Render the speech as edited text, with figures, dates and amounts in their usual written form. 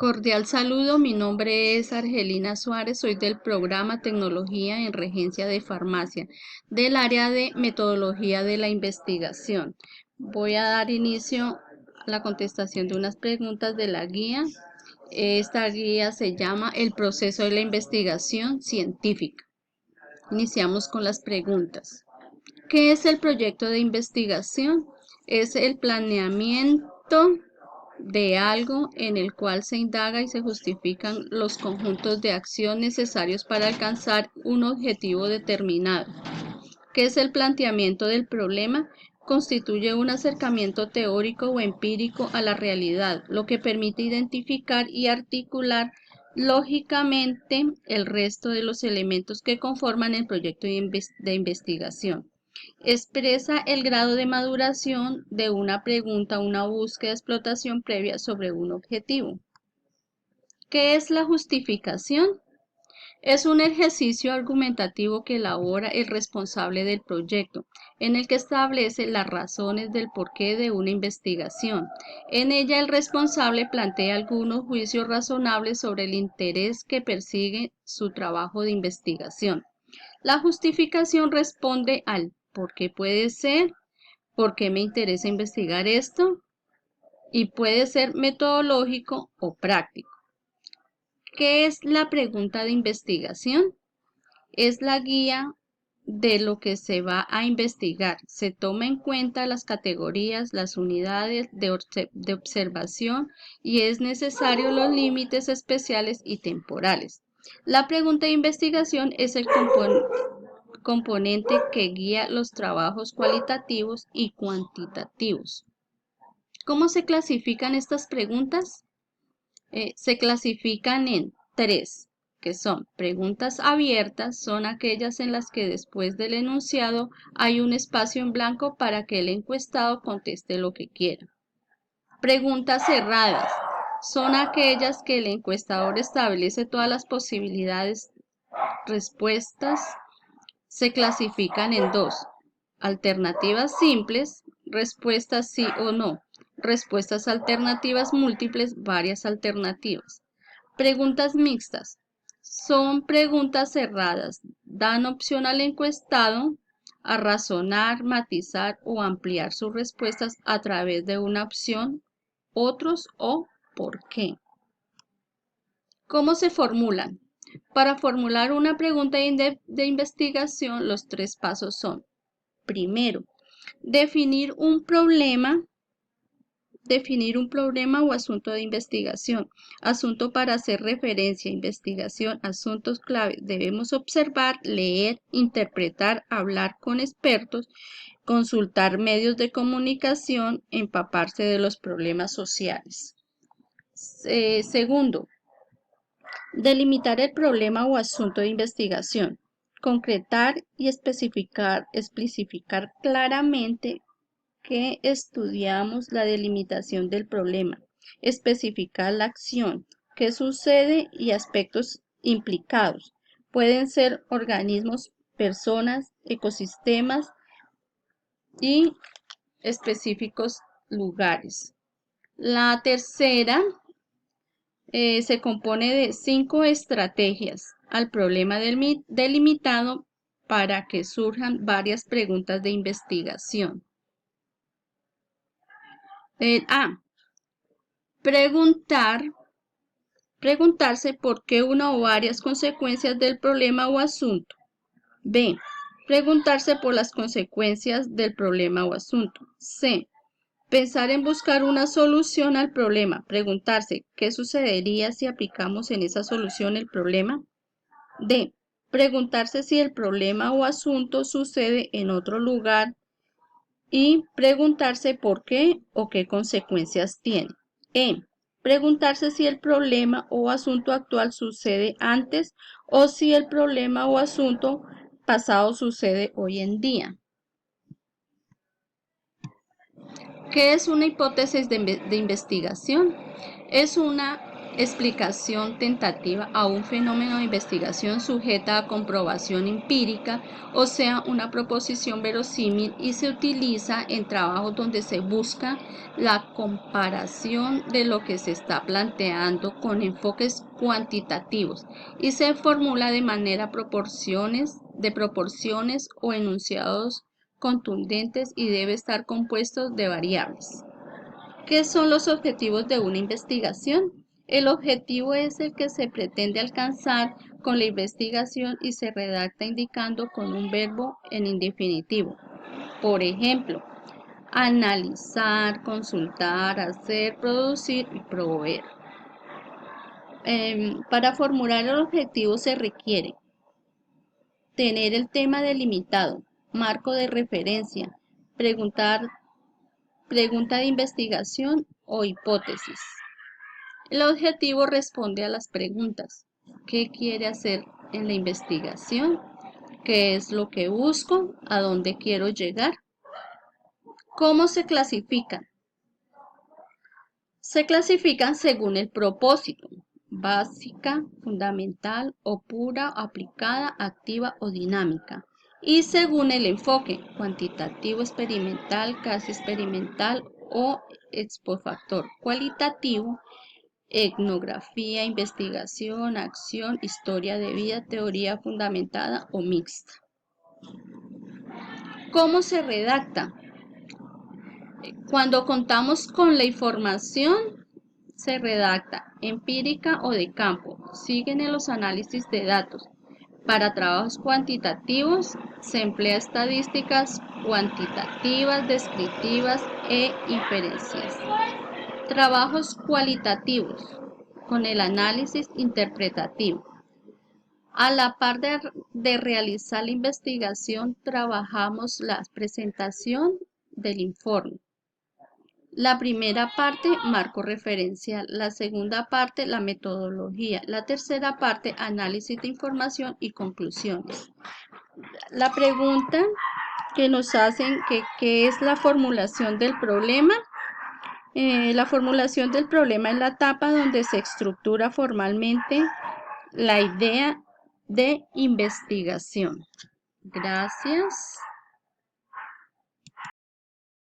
Cordial saludo, mi nombre es Argelina Suárez, soy del programa Tecnología en Regencia de Farmacia, del área de metodología de la investigación. Voy a dar inicio a la contestación de unas preguntas de la guía. Esta guía se llama El proceso de la investigación científica. Iniciamos con las preguntas. ¿Qué es el proyecto de investigación? Es el planeamiento de algo en el cual se indaga y se justifican los conjuntos de acción necesarios para alcanzar un objetivo determinado. ¿Qué es el planteamiento del problema? Constituye un acercamiento teórico o empírico a la realidad, lo que permite identificar y articular lógicamente el resto de los elementos que conforman el proyecto de investigación. Expresa el grado de maduración de una pregunta, una búsqueda, explotación previa sobre un objetivo. ¿Qué es la justificación? Es un ejercicio argumentativo que elabora el responsable del proyecto, en el que establece las razones del porqué de una investigación. En ella el responsable plantea algunos juicios razonables sobre el interés que persigue su trabajo de investigación. La justificación responde al por qué puede ser, por qué me interesa investigar esto, y puede ser metodológico o práctico. ¿Qué es la pregunta de investigación? Es la guía de lo que se va a investigar. Se toma en cuenta las categorías, las unidades de observación y es necesario los límites especiales y temporales. La pregunta de investigación es el componente que guía los trabajos cualitativos y cuantitativos. ¿Cómo se clasifican estas preguntas? Se clasifican en tres, que son preguntas abiertas, son aquellas en las que después del enunciado hay un espacio en blanco para que el encuestado conteste lo que quiera. Preguntas cerradas, son aquellas que el encuestador establece todas las posibilidades. Respuestas se clasifican en dos: alternativas simples, respuestas sí o no; respuestas alternativas múltiples, varias alternativas. Preguntas mixtas son preguntas cerradas, dan opción al encuestado a razonar, matizar o ampliar sus respuestas a través de una opción, otros o por qué. ¿Cómo se formulan? Para formular una pregunta de investigación, los tres pasos son: primero, definir un problema o asunto de investigación. Asunto para hacer referencia, investigación, asuntos clave. Debemos observar, leer, interpretar, hablar con expertos, consultar medios de comunicación, empaparse de los problemas sociales. Segundo, delimitar el problema o asunto de investigación. Concretar y especificar claramente que estudiamos. La delimitación del problema. Especificar la acción, qué sucede y aspectos implicados. Pueden ser organismos, personas, ecosistemas y específicos lugares. La tercera se compone de 5 estrategias al problema delimitado para que surjan varias preguntas de investigación. A. Preguntarse por qué una o varias consecuencias del problema o asunto. B. Preguntarse por las consecuencias del problema o asunto. C. Pensar en buscar una solución al problema. Preguntarse qué sucedería si aplicamos en esa solución el problema. D. Preguntarse si el problema o asunto sucede en otro lugar y preguntarse por qué o qué consecuencias tiene. E. Preguntarse si el problema o asunto actual sucede antes o si el problema o asunto pasado sucede hoy en día. ¿Qué es una hipótesis de investigación? Es una explicación tentativa a un fenómeno de investigación sujeta a comprobación empírica, o sea, una proposición verosímil, y se utiliza en trabajos donde se busca la comparación de lo que se está planteando con enfoques cuantitativos y se formula de manera de proporciones o enunciados contundentes y debe estar compuesto de variables. ¿Qué son los objetivos de una investigación? El objetivo es el que se pretende alcanzar con la investigación y se redacta indicando con un verbo en indefinitivo. Por ejemplo, analizar, consultar, hacer, producir y proveer. Para formular el objetivo se requiere tener el tema delimitado, marco de referencia, pregunta de investigación o hipótesis. El objetivo responde a las preguntas: ¿qué quiere hacer en la investigación? ¿Qué es lo que busco? ¿A dónde quiero llegar? ¿Cómo se clasifican? Se clasifican según el propósito: básica, fundamental o pura, aplicada, activa o dinámica. Y según el enfoque: cuantitativo, experimental, casi experimental o expofactor, cualitativo, etnografía, investigación, acción, historia de vida, teoría fundamentada o mixta. ¿Cómo se redacta? Cuando contamos con la información, se redacta empírica o de campo. Siguen los análisis de datos. Para trabajos cuantitativos, se emplea estadísticas cuantitativas, descriptivas e inferencias. Trabajos cualitativos, con el análisis interpretativo. A la par de realizar la investigación, trabajamos la presentación del informe. La primera parte, marco referencial; la segunda parte, la metodología; la tercera parte, análisis de información y conclusiones. La pregunta que nos hacen, ¿qué es la formulación del problema? La formulación del problema es la etapa donde se estructura formalmente la idea de investigación. Gracias.